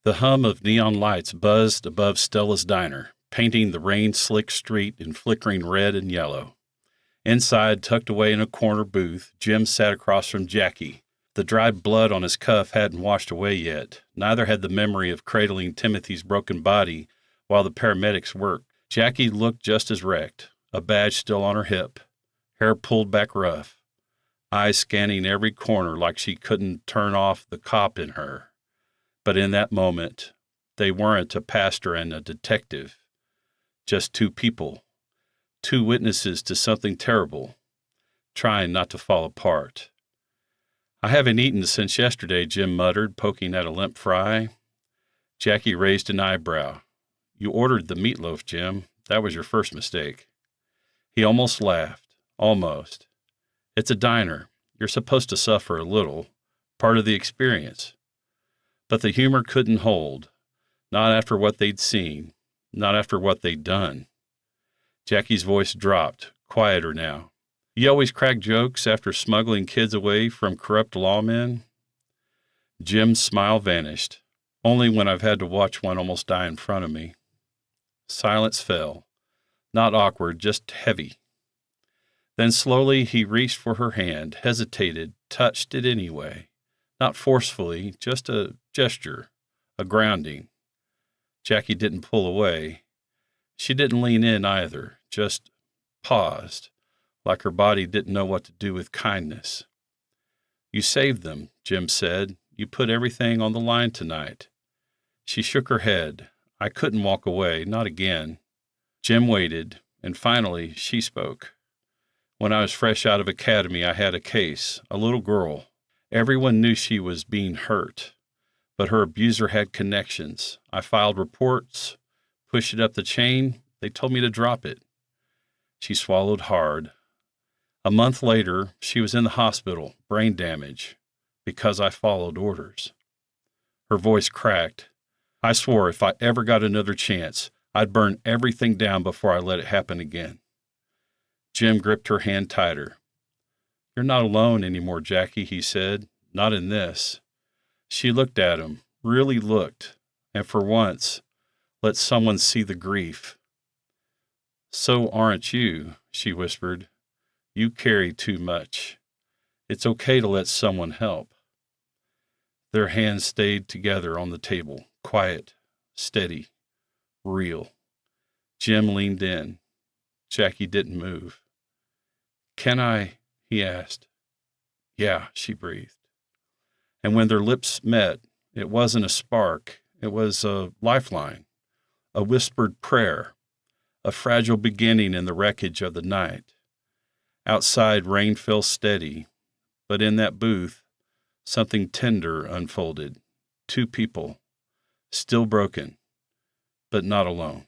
The hum of neon lights buzzed above Stella's diner, painting the rain-slicked street in flickering red and yellow. Inside, tucked away in a corner booth, Jim sat across from Jackie. The dried blood on his cuff hadn't washed away yet. Neither had the memory of cradling Timothy's broken body while the paramedics worked. Jackie looked just as wrecked, a badge still on her hip, hair pulled back rough, eyes scanning every corner like she couldn't turn off the cop in her. But in that moment, they weren't a pastor and a detective, just two people, two witnesses to something terrible, trying not to fall apart. "I haven't eaten since yesterday," Jim muttered, poking at a limp fry. Jackie raised an eyebrow. "You ordered the meatloaf, Jim. That was your first mistake." He almost laughed. Almost. "It's a diner. You're supposed to suffer a little. Part of the experience." But the humor couldn't hold. Not after what they'd seen. Not after what they'd done. Jackie's voice dropped, quieter now. "You always crack jokes after smuggling kids away from corrupt lawmen?" Jim's smile vanished. "Only when I've had to watch one almost die in front of me." Silence fell. Not awkward, just heavy. Then slowly he reached for her hand, hesitated, touched it anyway. Not forcefully, just a gesture, a grounding. Jackie didn't pull away. She didn't lean in either, just paused, like her body didn't know what to do with kindness. "You saved them," Jim said. "You put everything on the line tonight." She shook her head. "I couldn't walk away, not again." Jim waited, and finally she spoke. "When I was fresh out of academy, I had a case, a little girl. Everyone knew she was being hurt, but her abuser had connections. I filed reports, pushed it up the chain. They told me to drop it." She swallowed hard. "A month later, she was in the hospital, brain damage, because I followed orders." Her voice cracked. "I swore if I ever got another chance, I'd burn everything down before I let it happen again." Jim gripped her hand tighter. "You're not alone anymore, Jackie," he said. "Not in this." She looked at him, really looked, and for once, let someone see the grief. "So aren't you," she whispered. "You carry too much. It's okay to let someone help." Their hands stayed together on the table, quiet, steady, real. Jim leaned in. Jackie didn't move. "Can I?" he asked. "Yeah," she breathed. And when their lips met, it wasn't a spark, it was a lifeline, a whispered prayer, a fragile beginning in the wreckage of the night. Outside, rain fell steady, but in that booth, something tender unfolded. Two people, still broken, but not alone.